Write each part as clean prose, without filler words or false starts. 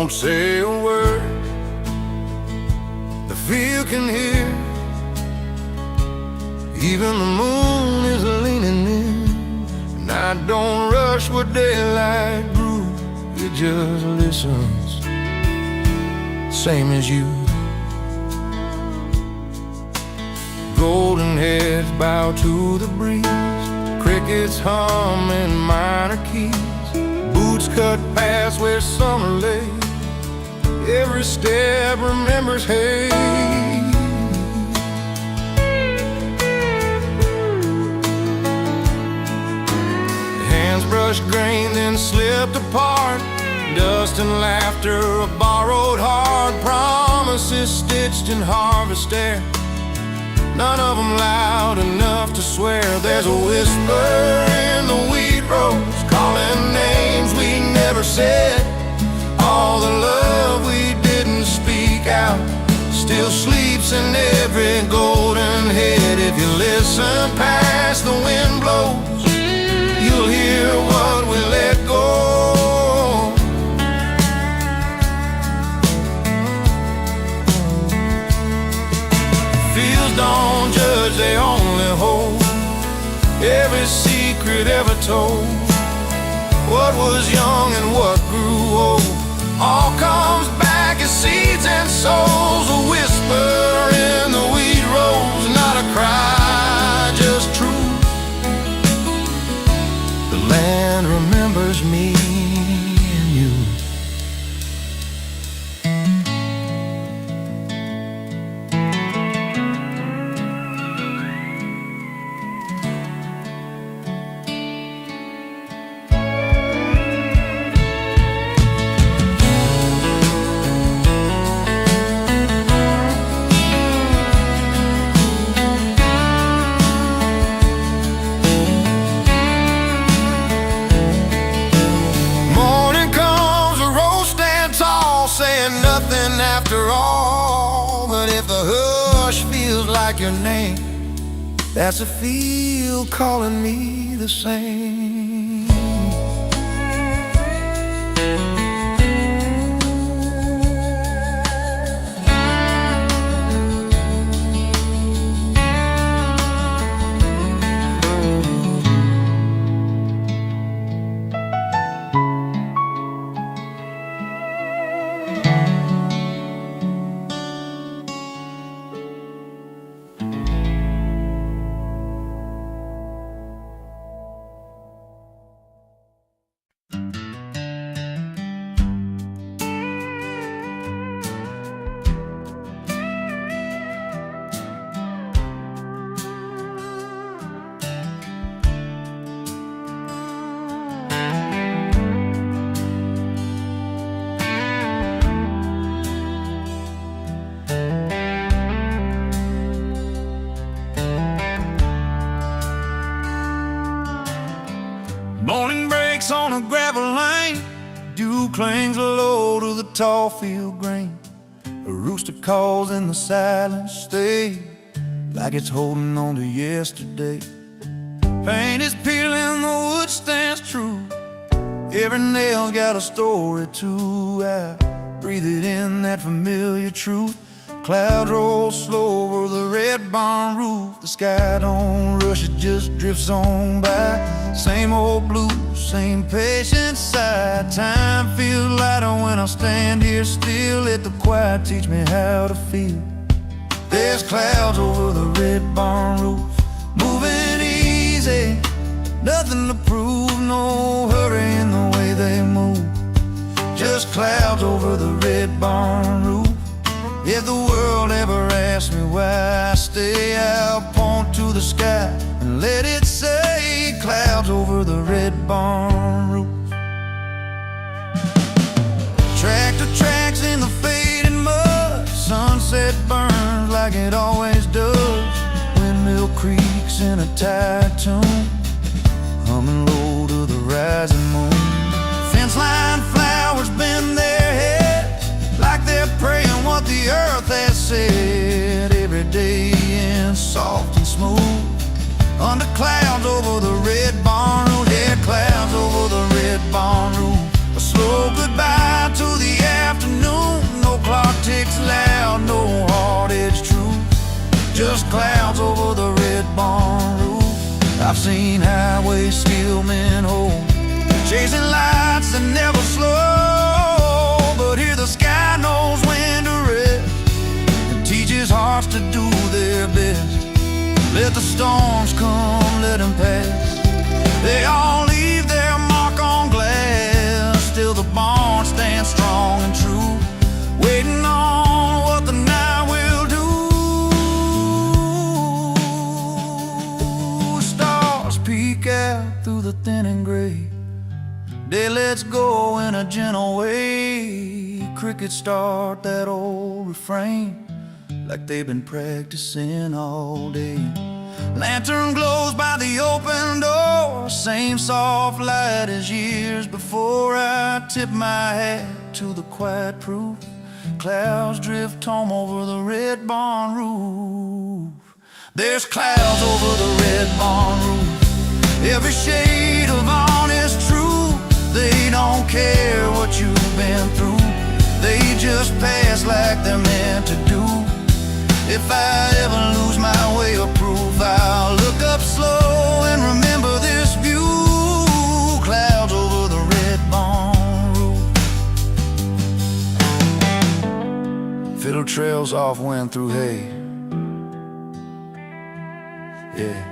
won't say a word. The field can hear. Even the moon is leaning in. And I don't rush where daylight grew. It just listens, same as you. Golden heads bow to the breeze. Crickets hum in minor keys. Boots cut past where summer lay. Every step remembers hay. Hands brushed grain, then slipped apart. Dust and laughter, a borrowed heart. Promises stitched in harvest air. None of them loud enough to swear. There's a whisper in the wheat rows, calling names we never said. All the love we didn't speak out still sleeps in every golden head. If you listen past the wind blows, you'll hear what we let go. Fields don't judge, they only hold every secret ever told. What was young and what grew old all comes back as seeds and souls. A whisper in the wheat rows, not a cry, just truth. The land remembers me and you. Saying nothing after all. But if the hush feels like your name, that's a field calling me the same. Morning breaks on a gravel lane. Dew clings low to the tall field grain. A rooster calls in the silent stay, like it's holding on to yesterday. Paint is peeling, the wood stands true. Every nail's got a story too. I breathe it in, that familiar truth. Clouds roll slow over the red barn roof. The sky don't rush, it just drifts on by. Same old blues, same patient sigh. Time feels lighter when I stand here still. Let the quiet teach me how to feel. There's clouds over the red barn roof, moving easy, nothing to prove. No hurry in the way they move. Just clouds over the red barn roof. If the world ever asks me why I stay, I'll point to the sky and let it say clouds over the red barn roof. Tractor tracks in the fading mud. Sunset burns like it always does. Windmill creaks in a tired tune, humming low to the rising moon. Fence line flowers bend their heads like they're praying what the earth has said. Every day in soft and smooth, under clouds over the red barn roof. Yeah, clouds over the red barn roof. A slow goodbye to the afternoon. seen highways still men hold, chasing lights that never slow. But here the sky knows when to rest and teaches hearts to do their best. Let the storms come, let them pass. They all leave their mark on glass. Still the barn stands strong and true, waiting on what the night will do. Stars peek out through the thin and gray. Day lets go in a gentle way. Crickets start that old refrain like they've been practicing all day. Lantern glows by the open door, same soft light as years before. I tip my hat to the quiet proof. Clouds drift home over the red barn roof. There's clouds over the red barn roof, every shade of honest truth. They don't care what you've been through, they just pass like they're meant to do. If I ever lose my way of proof, I'll look up slow and remember this view. Clouds over the red barn roof. Fiddle trails off wind through hay. Yeah.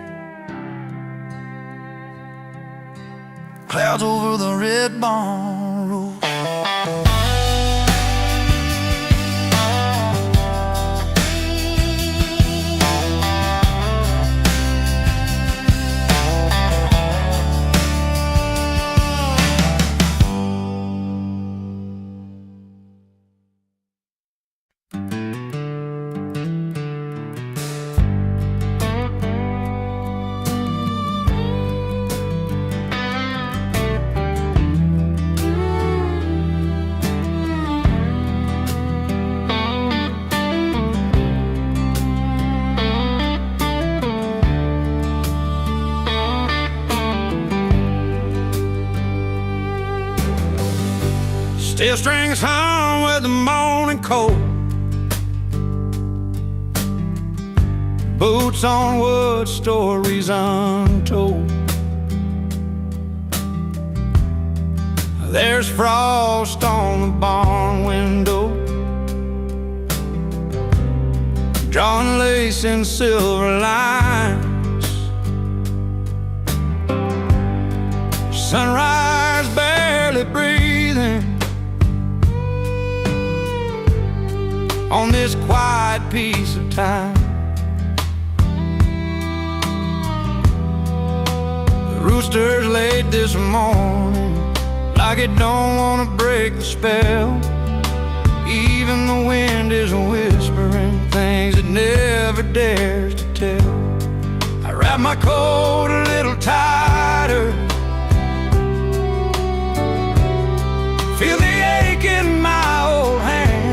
Clouds over the red barn roof. Steel strings hum with the morning cold, boots on wood, stories untold. There's frost on the barn window, drawing lace in silver lines. Sunrise barely breathing on this quiet piece of time. The rooster's late this morning, like it don't want to break the spell. Even the wind is whispering things it never dares to tell. I wrap my coat a little tighter, feel the ache in my old hand.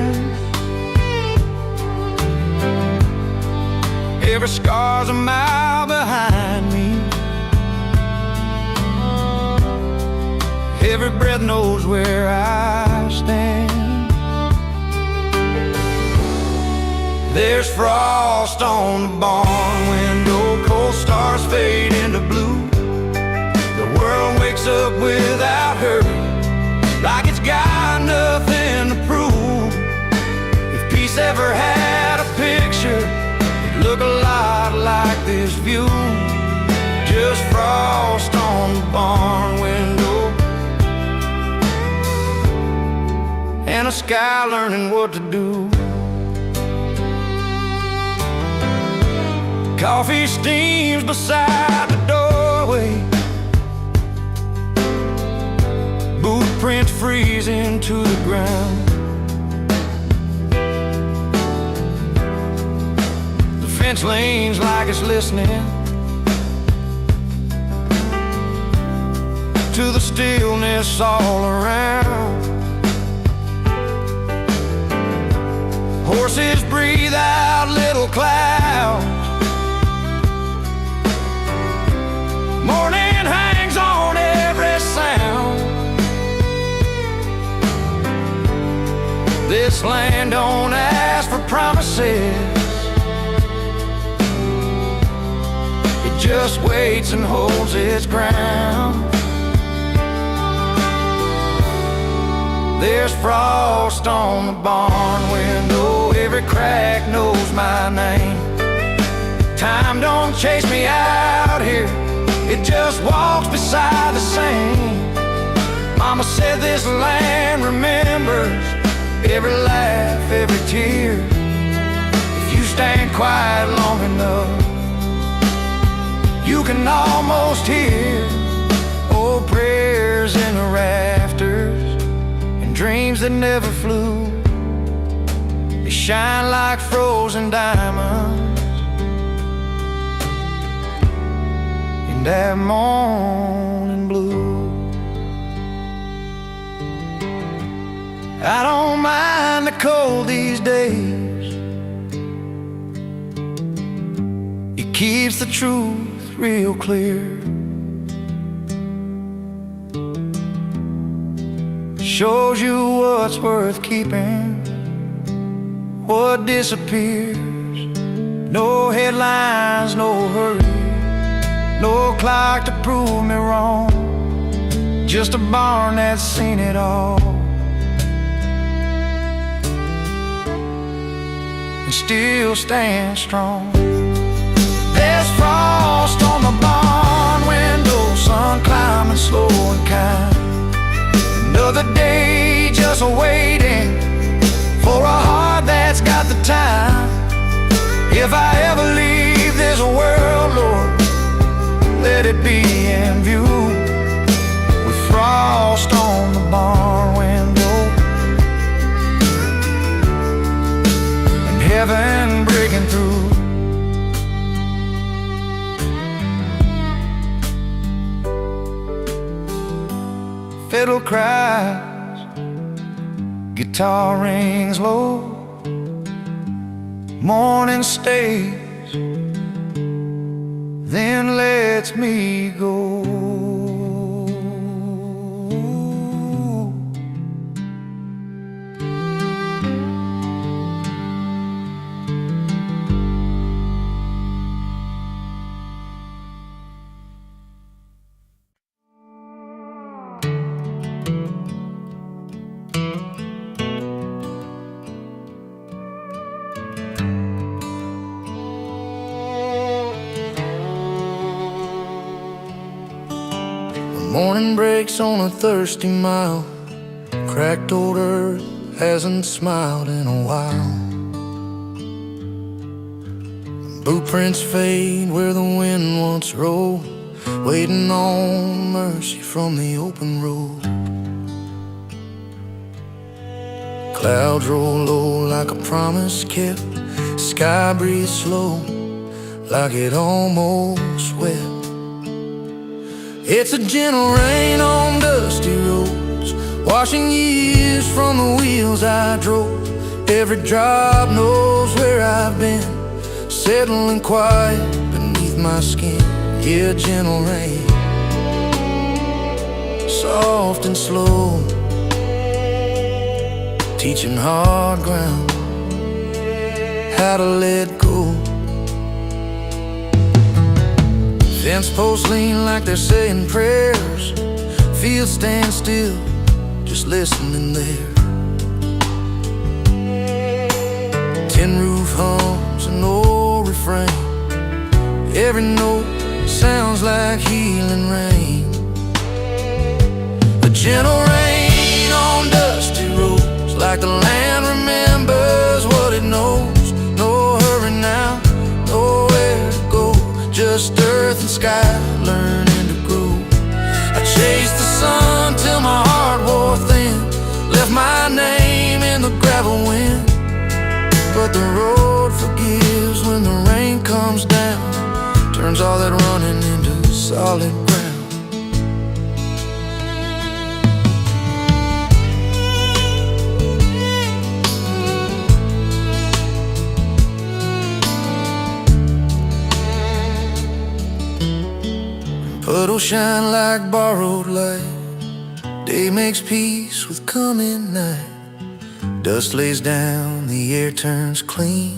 Every scar's a mile behind me, every breath knows where I stand. There's frost on the barn window, cold stars fade into blue. The world wakes up without her, like it's got nothing to prove. If peace ever had a picture, it'd look a lot like this view. Just frost on the barn window, and a sky learning what to do. Coffee steams beside the doorway, boot prints freeze into the ground. The fence leans like it's listening to the stillness all around. Horses breathe out little clouds, morning hangs on every sound. This land don't ask for promises, it just just waits and holds its ground. There's frost on the barn window, every crack knows my name. Time don't chase me out here, it just walks beside the same. Mama said this land remembers every laugh, every tear. If you stand quiet long enough, you can almost hear old prayers in the rafters and dreams that never flew. They shine like frozen diamonds in that morning blue. I don't mind the cold these days, it keeps the truth real clear. Shows you what's worth keeping, what disappears. No headlines, no hurry, no clock to prove me wrong, just a barn that's seen it all and still stands strong. There's frost on the barn window, sun climbing slow and kind. Another day just waiting for a heart that's got the time. If I ever leave this world, Lord, let it be in view, with frost on the barn window and heaven breaking through. Fiddle cries, guitar rings low, morning stays, then lets me go. Morning breaks on a thirsty mile, cracked old earth hasn't smiled in a while. Blueprints fade where the wind once rolled, waiting on mercy from the open road. Clouds roll low like a promise kept, sky breathes slow like it almost wept. It's a gentle rain on dusty roads, washing years from the wheels I drove. Every drop knows where I've been, settling quiet beneath my skin. Yeah, gentle rain, soft and slow, teaching hard ground how to let go. Fence posts lean like they're saying prayers, fields stand still, just listening there. Tin roof hums an old refrain, every note sounds like healing rain. A gentle rain on dusty roads, like the land remembers what it knows. No hurry now, nowhere to go, just earth and sky learning to grow. I chased the sun till my heart wore thin, left my name in the gravel wind. But the road forgives when the rain comes down, turns all that running into solid ground. Puddles shine like borrowed light, day makes peace with coming night. Dust lays down, the air turns clean,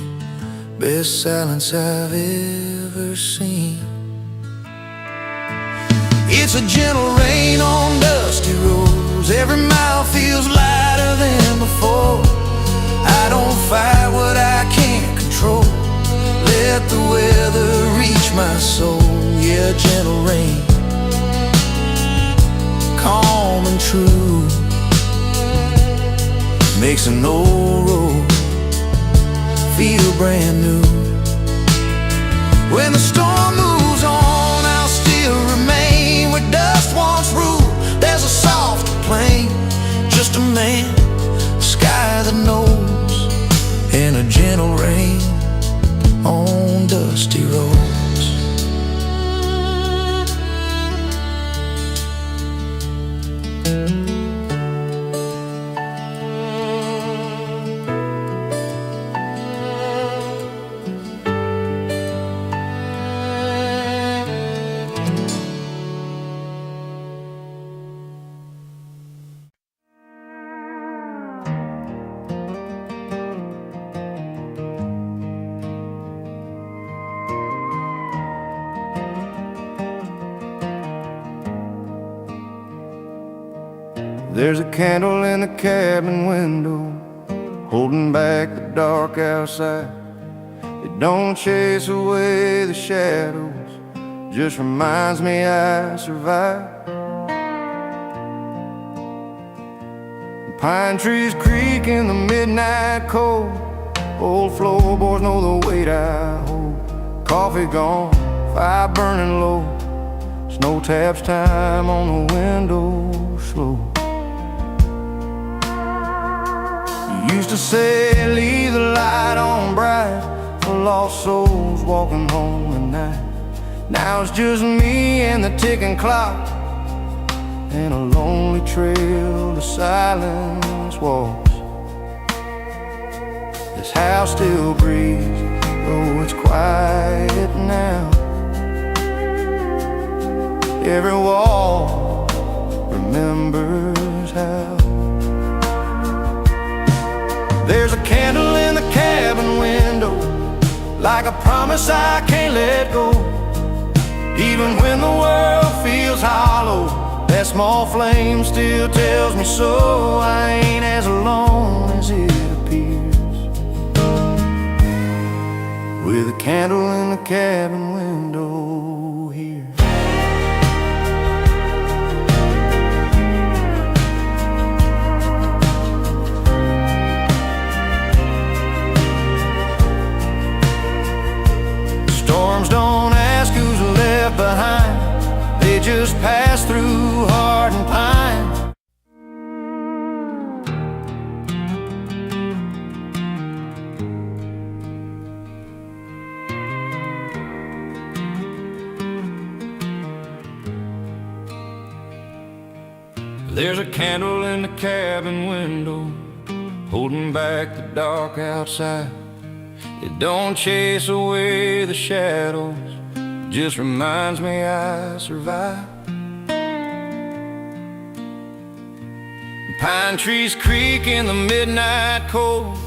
best silence I've ever seen. It's a gentle rain on dusty roads. Every mile feels lighter than before. I don't fight what I can't control. Let the weather reach my soul. Yeah, gentle rain, calm and true, makes an old road feel brand new. When the storm moves on, I'll still remain where dust once ruled. There's a softer plain, just a man, a sky that knows, and a gentle rain on dusty roads. There's a candle in the cabin window, holding back the dark outside. It don't chase away the shadows, just reminds me I survived. Pine trees creak in the midnight cold. Old floorboards know the weight I hold. Coffee gone, fire burning low. Snow taps time on the window slow. Used to say, leave the light on bright for lost souls walking home at night. Now it's just me and the ticking clock, and a lonely trail to silence walks. This house still breathes, though it's quiet now. Every wall remembers how. There's a candle in the cabin window, like a promise I can't let go. Even when the world feels hollow, that small flame still tells me so. I ain't as alone as it appears. With a candle in the cabin window here. Storms don't ask who's left behind, they just pass through hard and pine. There's a candle in the cabin window, holding back the dark outside. It don't chase away the shadows, just reminds me I survived. Pine trees creak in the midnight cold.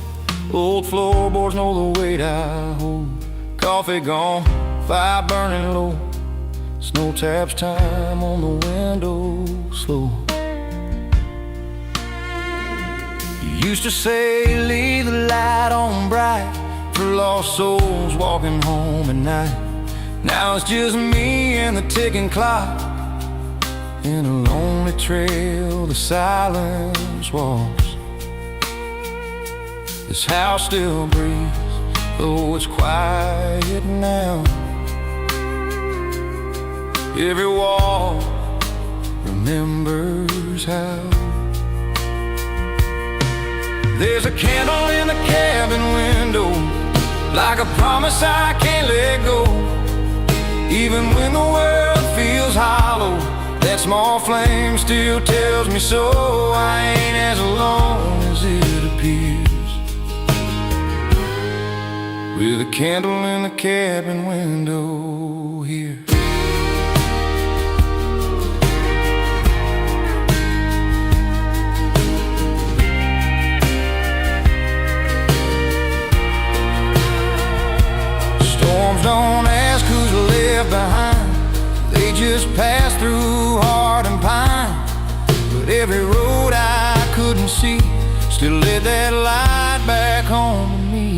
Old floorboards know the weight I hold. Coffee gone, fire burning low. Snow taps time on the window slow. You used to say, leave the light on bright for lost souls walking home at night. Now it's just me and the ticking clock, in a lonely trail the silence walks. This house still breathes, though it's quiet now. Every wall remembers how. There's a candle in the cabin window, like a promise I can't let go. Even when the world feels hollow, that small flame still tells me so. I ain't as alone as it appears. With a candle in the cabin window here. Storms don't ask who's left behind, they just pass through every road I couldn't see still lit that light back home to me.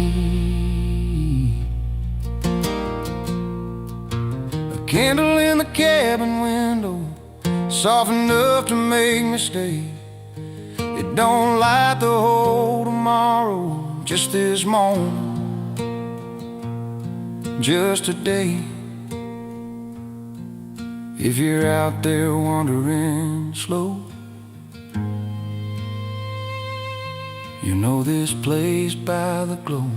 A candle in the cabin window, soft enough to make me stay. It don't light the whole tomorrow, just this moment, just today. If you're out there wandering slow, you know this place by the glow.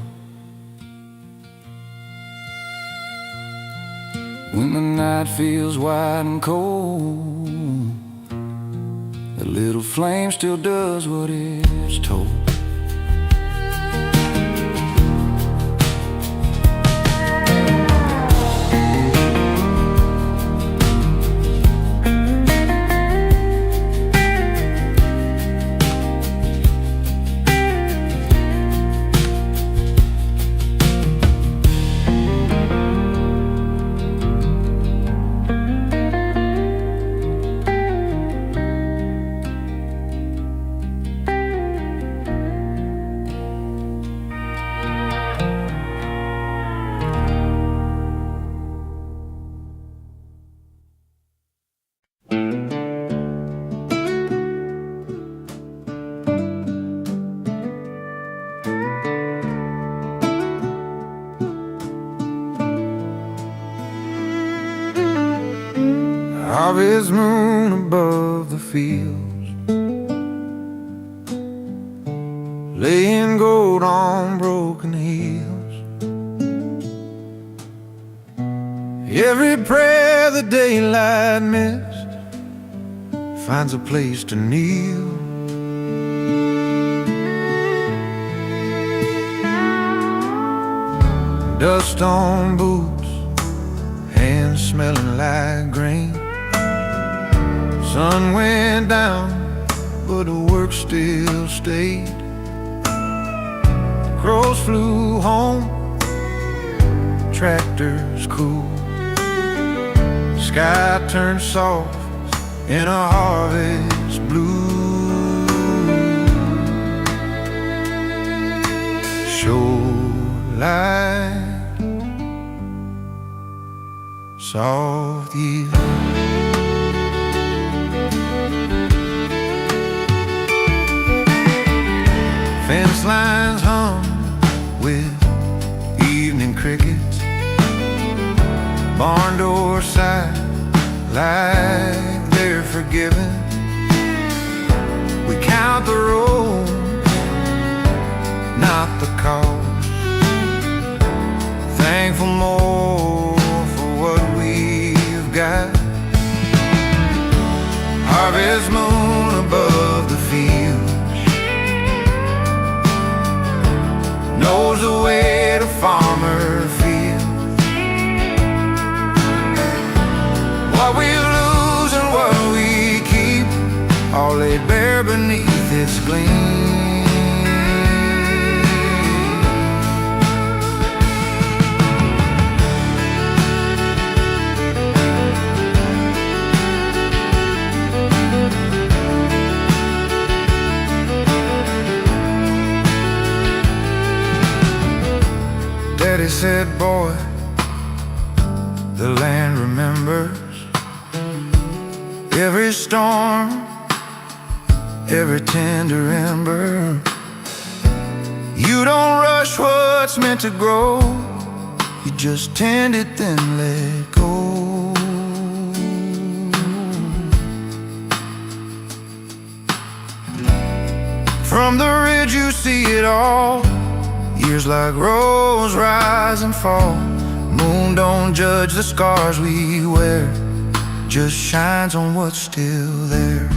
When the night feels wide and cold, the little flame still does what it's told. Harvest moon above the fields, laying gold on broken heels. Every prayer the daylight missed finds a place to kneel. Dust on boots, hands smelling like grain. Sun went down, but the work still stayed. Crows flew home, tractors cool. Sky turned soft in a harvest blue. Shoreline, soft yield. Fence lines hum with evening crickets. Barn door sigh like they're forgiven. We count the road, not the cost. Thankful more for what we've got. Harvest moon above the field knows the way to farmer fields. What we lose and what we keep, all laid bare beneath its gleam. Daddy said, boy, the land remembers every storm, every tender ember. You don't rush what's meant to grow, you just tend it then let go. From the ridge you see it all, years like rose rise and fall. Moon don't judge the scars we wear, just shines on what's still there.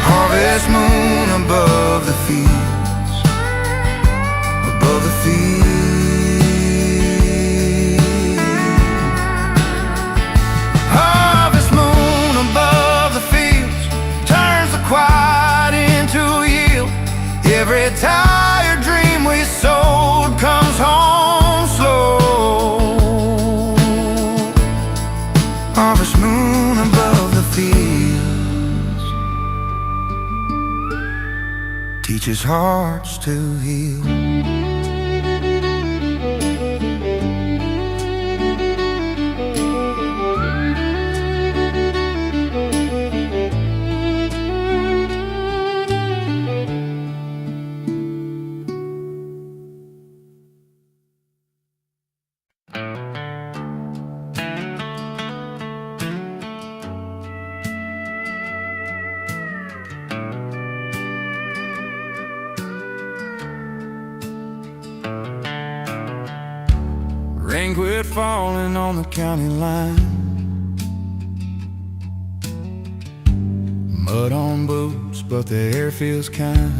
Harvest moon above the fields, above the fields. Harvest moon above the fields turns the quiet into yield. Every tired dream we sowed comes home slow. Harvest moon above the fields. teaches hearts to heal. Rain quit falling on the county line. Mud on boots, but the air feels kind.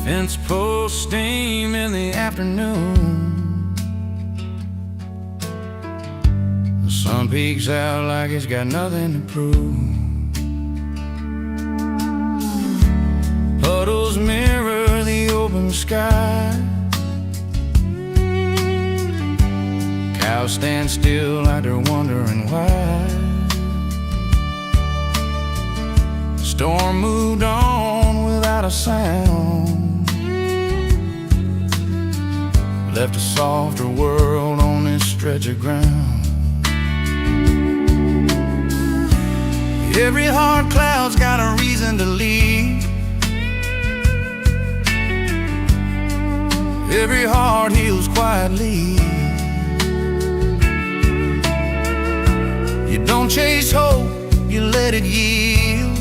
Fence post steam in the afternoon. The sun peeks out like it's got nothing to prove. Puddles mirror the open sky. Cows stand still like they're wondering why. The storm moved on without a sound, left a softer world on this stretch of ground. Every hard cloud's got a reason to leave. Every heart heals quietly. You don't chase hope, you let it yield.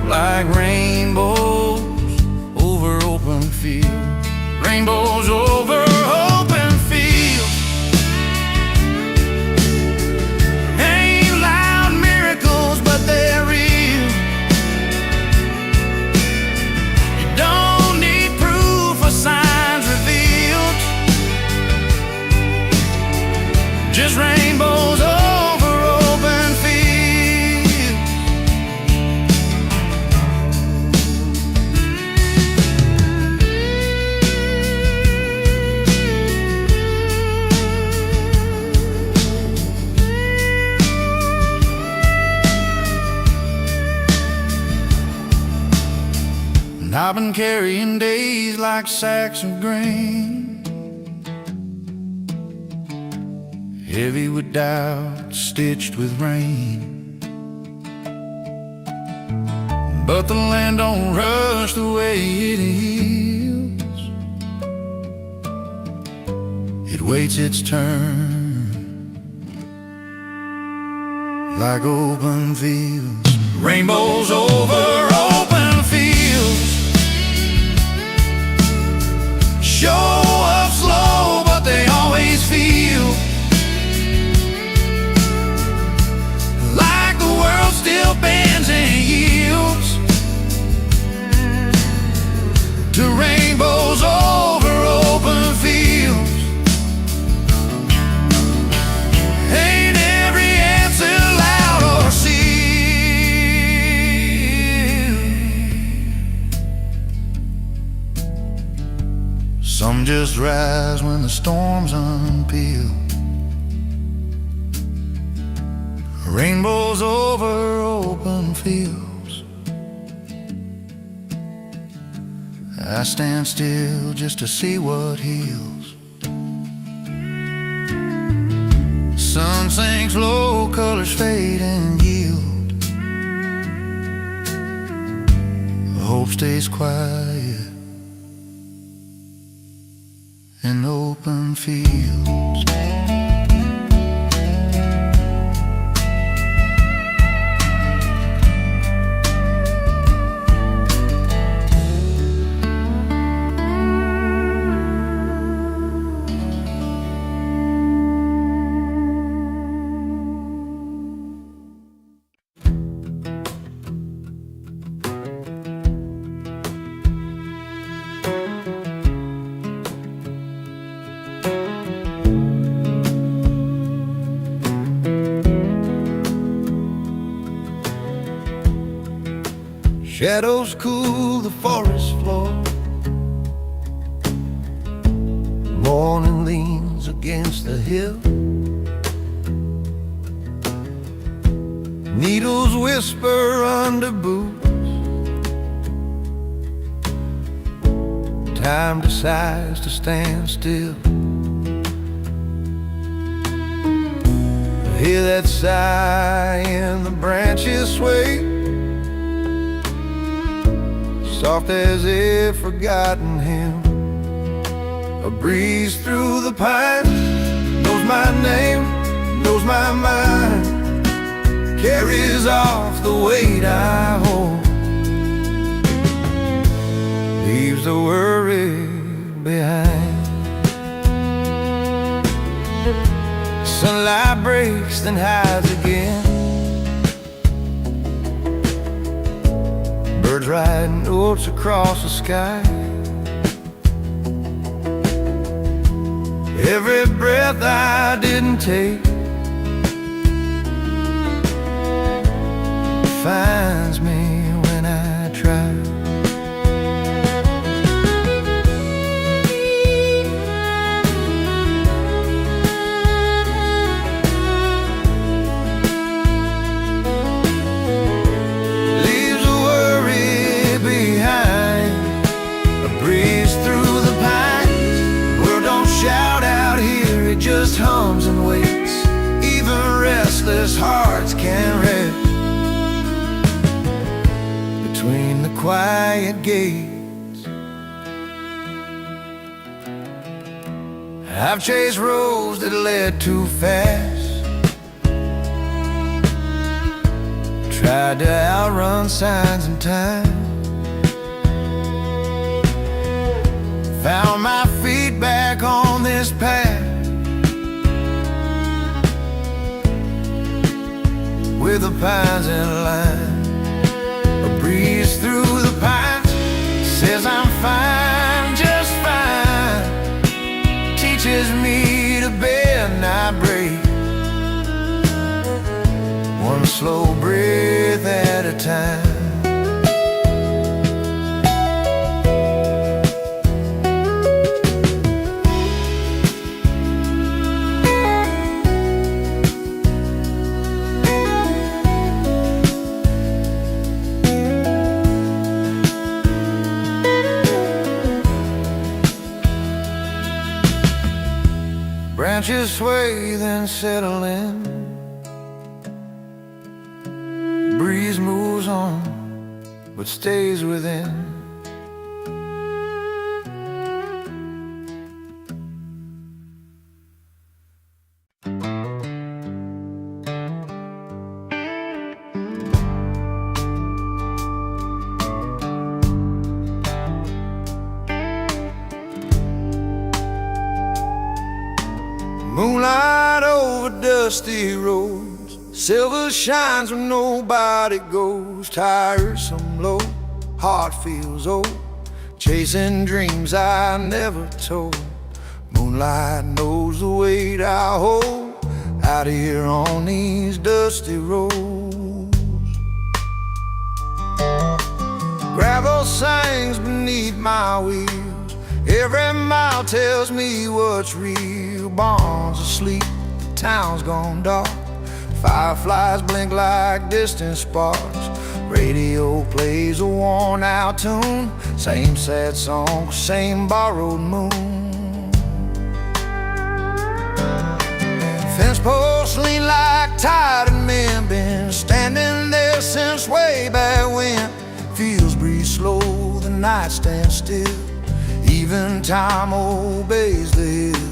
Like rainbows over open fields. Rainbows over open fields. Ain't loud miracles, but they're real. You don't need proof or signs revealed. Just rainbows over open fields. And I've been carrying days like sacks of grain, heavy with doubt, stitched with rain. But the land don't rush the way it heals. It waits its turn, like open fields. Rainbows over open fields. Show up slow, but they always feel like the world still bends and yields to rainbows over open fields. Ain't every answer loud or sealed. Some just rise when the storms unpeel. Rainbows over open fields. I stand still just to see what heals. Sun sinks low, colors fade and yield. Hope stays quiet in open fields. Shadows cool the forest floor. Morning leans against the hill. Needles whisper time decides to stand still. Hear that sigh in the branches sway, soft as if forgotten hymn. A breeze through the pines knows my name, knows my mind, carries off the weight I hold, leaves the worry behind. Sunlight breaks, then hides again. Birds write notes across the sky. Every breath I didn't take finds me when I try. Leaves a worry behind, a breeze through the pines. World don't shout out here, it just hums and waits. Even restless hearts can rest between the quiet gates. I've chased roads that led too fast, tried to outrun signs and time, found my feet back on this path, with the pines in line. A breeze through the pines says I'm fine, just fine, teaches me to bend, not break, one slow breath at a time. Branches sway, then settle in. Breeze moves on, but stays within. Moonlight over dusty roads, silver shines when nobody goes. Tiresome low, heart feels old, chasing dreams I never told. Moonlight knows the weight I hold out here on these dusty roads. Gravel sings beneath my wheels, every mile tells me what's real. Barns asleep, the town's gone dark, fireflies blink like distant sparks. Radio plays a worn out tune, same sad song, same borrowed moon. Fence posts lean like tired men, been standing there since way back when. Fields breathe slow, the night stands still, even time obeys the hill.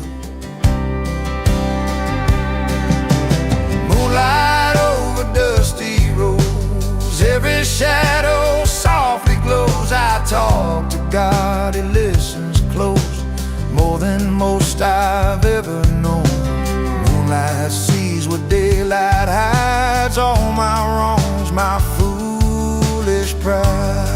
Moonlight over dusty roads, every shadow softly glows. I talk to God, He listens close, more than most I've ever known. Moonlight sees what daylight hides, all my wrongs, my foolish pride.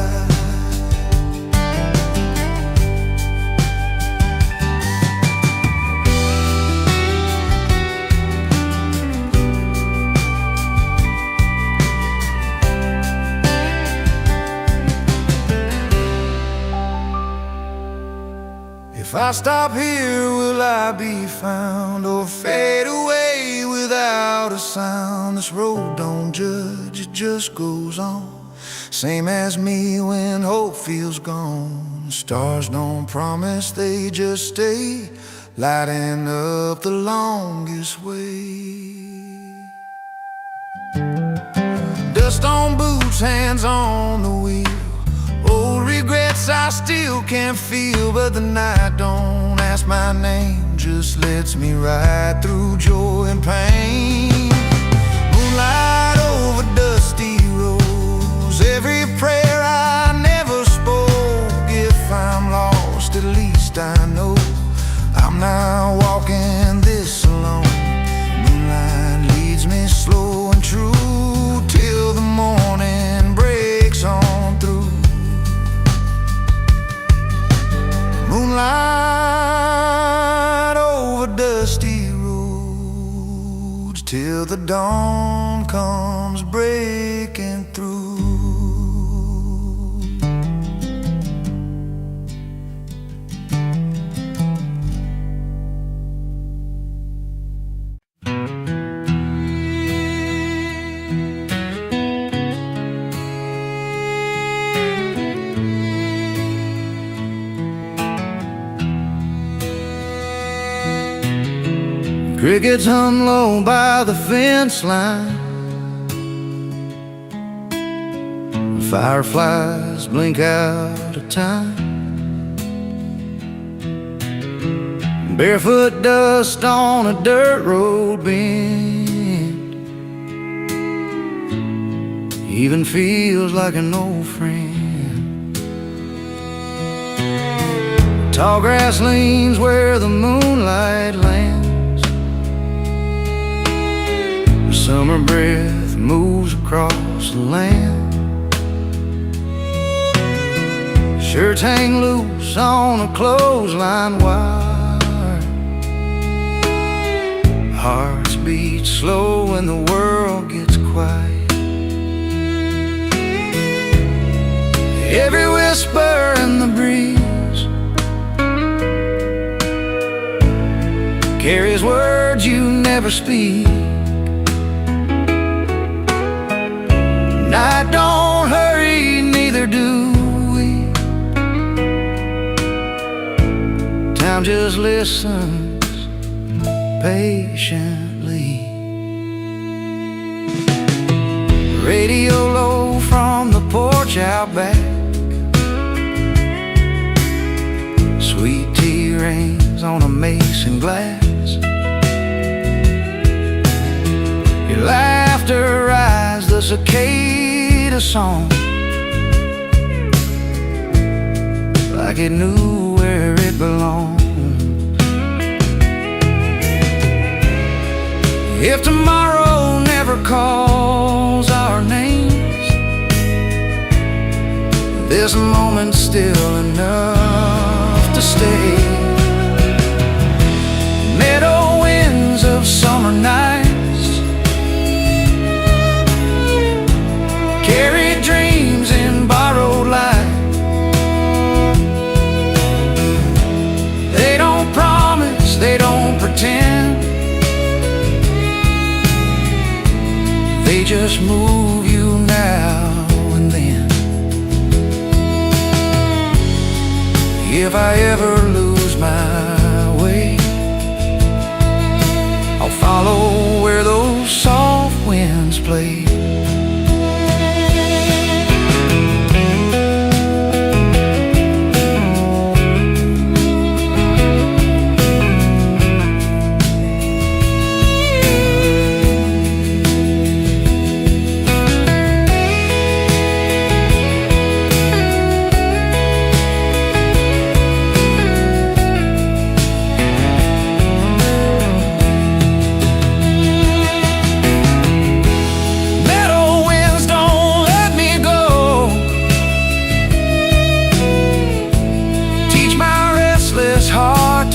If I stop here, will I be found, or fade away without a sound? This road don't judge, it just goes on, same as me when hope feels gone. Stars don't promise, they just stay, lighting up the longest way. Dust on boots, hands on the wheel, old regrets I still can't feel. But the night don't ask my name, just lets me ride through joy and pain. Moonlight over dusty roads, every prayer I never spoke. If I'm lost, at least I know I'm not walking this alone. Moonlight leads me slow and true till the morning breaks on through. Moonlight over dusty roads till the dawn comes breaking through. Crickets hum low by the fence line, fireflies blink out of time. Barefoot dust on a dirt road bend even feels like an old friend. Tall grass leans where the moonlight lands. Summer breath moves across the land. Shirts hang loose on a clothesline wire. Hearts beat slow when the world gets quiet. Every whisper in the breeze carries words you never speak. Night don't hurry, neither do we. Time just listens patiently. Radio low from the porch out back. Sweet tea rains on a mason glass. Your laughter rides the cicada song like it knew where it belonged. If tomorrow never calls our names, this moment's still enough to stay. Meadow winds of summer nights carry dreams in borrowed light. They don't promise, they don't pretend. They just move you now and then. If I ever lose my way, I'll follow where those soft winds play.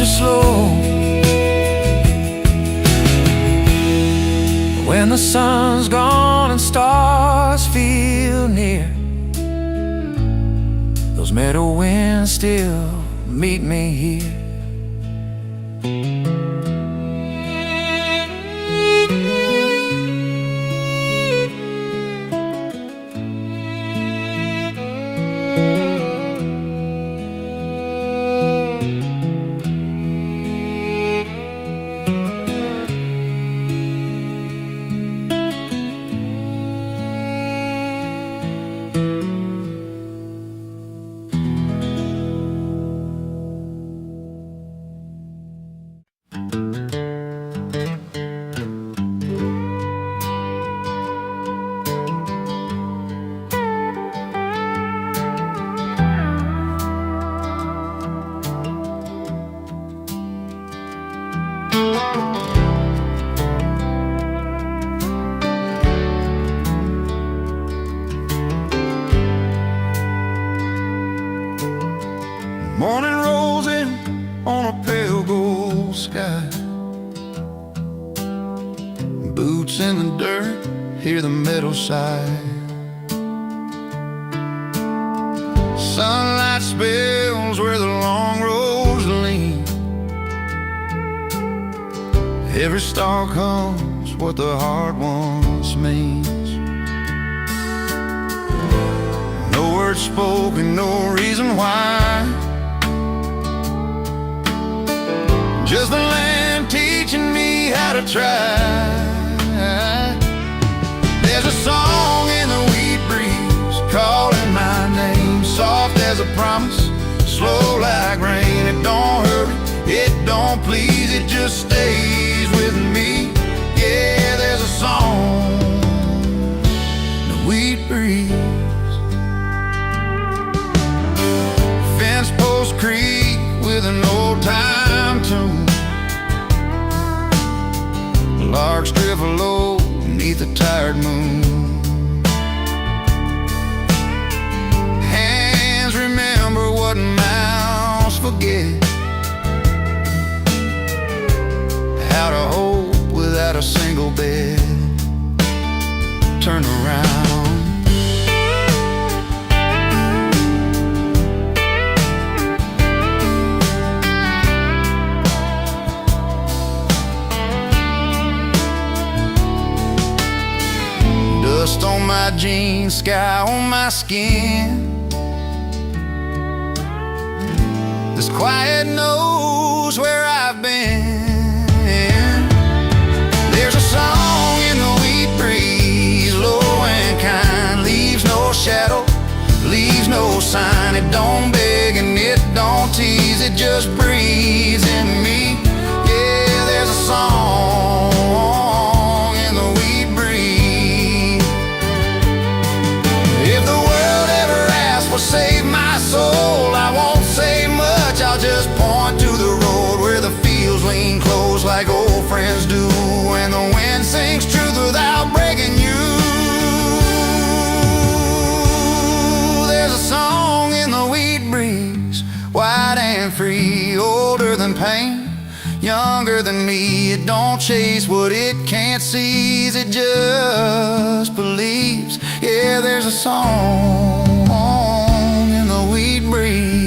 Slow. When the sun's gone and stars feel near, those meadow winds still meet me here. Morning rolls in on a pale gold sky. Boots in the dirt, hear the metal sigh. Sunlight spills where the long roads lean. Every star comes what the heart once means. No words spoken, no reason why. Just the land teaching me how to try. There's a song in the wheat breeze calling my name, soft as a promise, slow like rain. It don't hurry, it don't please, it just stays with me. Yeah, there's a song in the wheat breeze. Fence post creak with an old time tune. Larks drift low beneath the tired moon. Hands remember what mouths forget. How to hope without a single bed. Turn around. Dust on my jeans, sky on my skin. This quiet knows where I've been. There's a song in the wheat breeze, low and kind. Leaves no shadow, leaves no sign. It don't beg and it don't tease, it just breathes in me. Yeah, there's a song in the wheat breeze. If the world ever asks what saved my soul, I won't say much, I'll just point to the road where the fields lean close like old friends do, and the wind sings truth without breaking you. There's a song in the wheat breeze, wide and free, older than pain, younger than me. It don't chase what it can't seize, it just believes. Yeah, there's a song in the wheat breeze.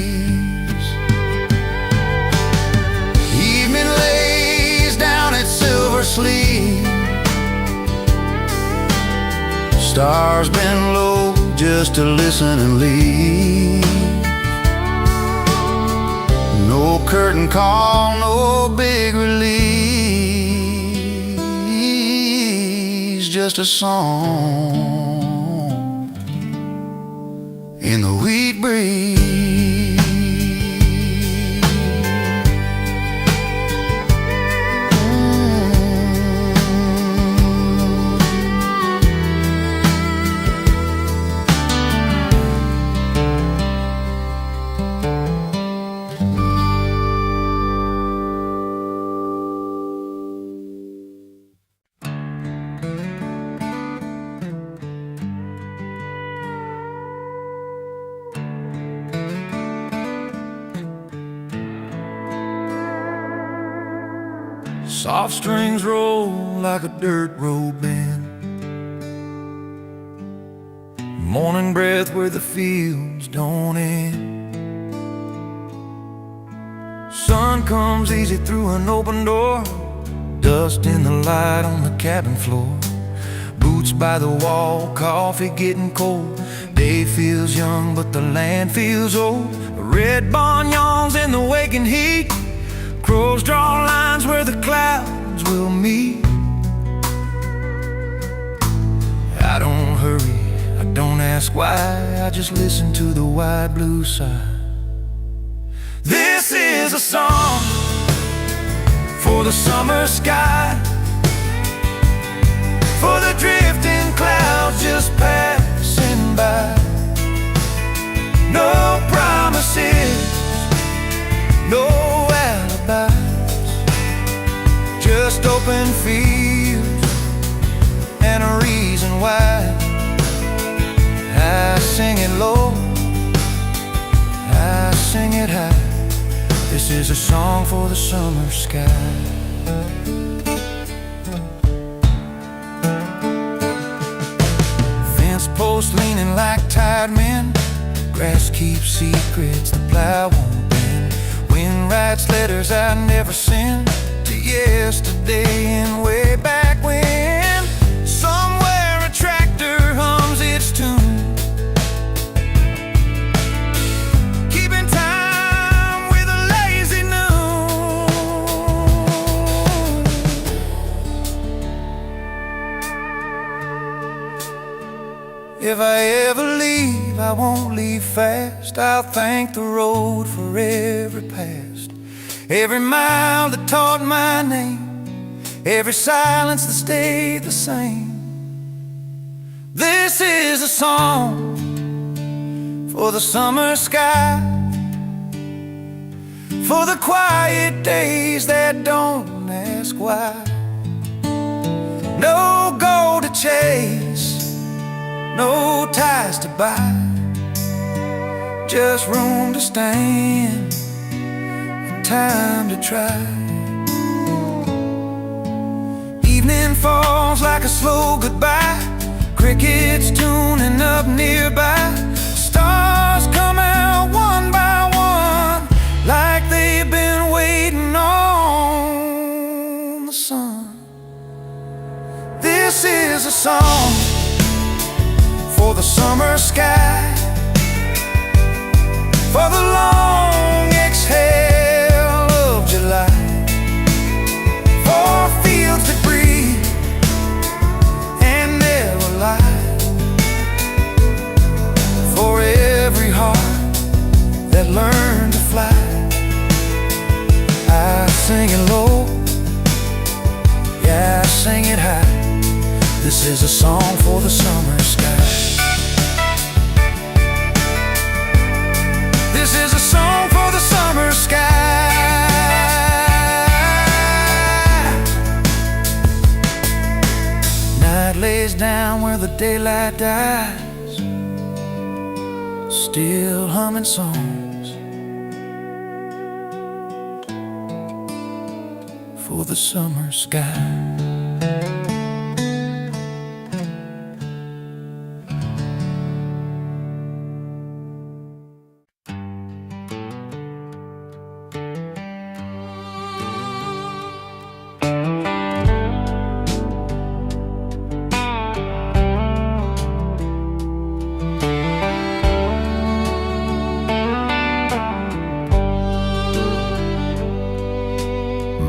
Evening lays down its silver sleep. Stars bend low just to listen and leave. No curtain call, no big release, just a song in the wheat breeze. Soft strings roll like a dirt road bend. Morning breath where the fields don't end. Sun comes easy through an open door. Dust in the light on the cabin floor. Boots by the wall, coffee getting cold. Day feels young but the land feels old. A red barn yawns in the waking heat. Crows draw lines where the clouds will meet. I don't hurry, I don't ask why, I just listen to the wide blue sigh. This is a song for the summer sky, for the drifting clouds just passing by. No promises, no alibis, just open fields and a reason why. I sing it low, I sing it high. This is a song for the summer sky. Fence posts leaning like tired men. Grass keeps secrets the plow won't bend. Wind writes letters I never sent to yesterday and way back when. Somewhere a tractor hums its tune, keeping time with a lazy noon. If I ever leave, I won't leave fast. I'll thank the road for every past, every mile that taught my name, every silence that stayed the same. This is a song for the summer sky, for the quiet days that don't ask why. No goal to chase, no ties to buy, just room to stand and time to try. Evening falls like a slow goodbye, crickets tuning up nearby. Stars come out one by one, like they've been waiting on the sun. This is a song for the summer sky, for the long exhale of July, for fields that breathe and never lie, for every heart that learned to fly. I sing it low, yeah, I sing it high. This is a song for the summer sky. This is a song for the summer sky. Night lays down where the daylight dies, still humming songs for the summer sky.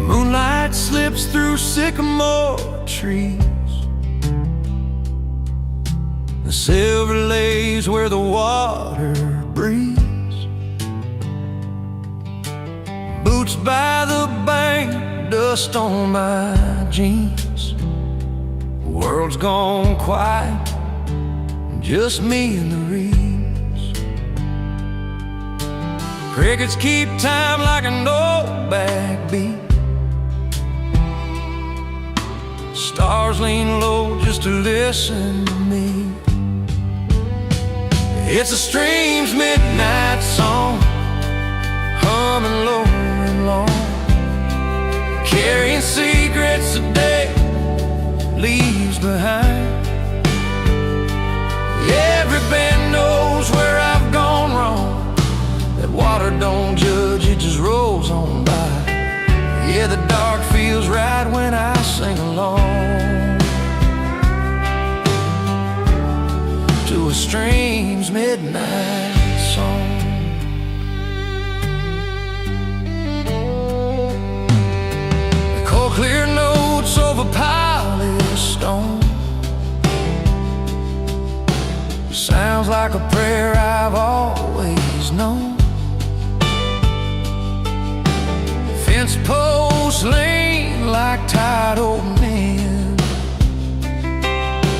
Moonlight slips through sycamore trees, the silver lays where the water breathes. Boots by the bank, dust on my jeans. World's gone quiet, just me and the reeds. Crickets keep time like an old backbeat. Stars lean low just to listen to me. It's a stream's midnight song, humming low and long, carrying secrets the day leaves behind. Every bend knows where I've gone wrong. That water don't judge, it just rolls on by. Yeah, the dark feels right when I sing along to a stream's midnight song. The cold clear notes of a polished stone sounds like a prayer I've always known. Fence posts lean like tired old men,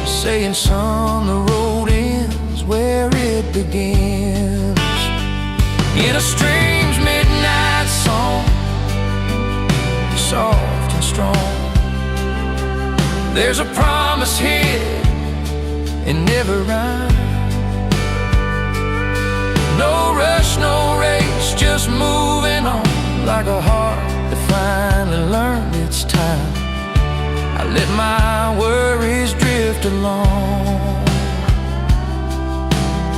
saying, son, the road ends where it begins. In a stream's midnight song, soft and strong, there's a promise hid in every rhyme. No rush, no race, just moving on alone.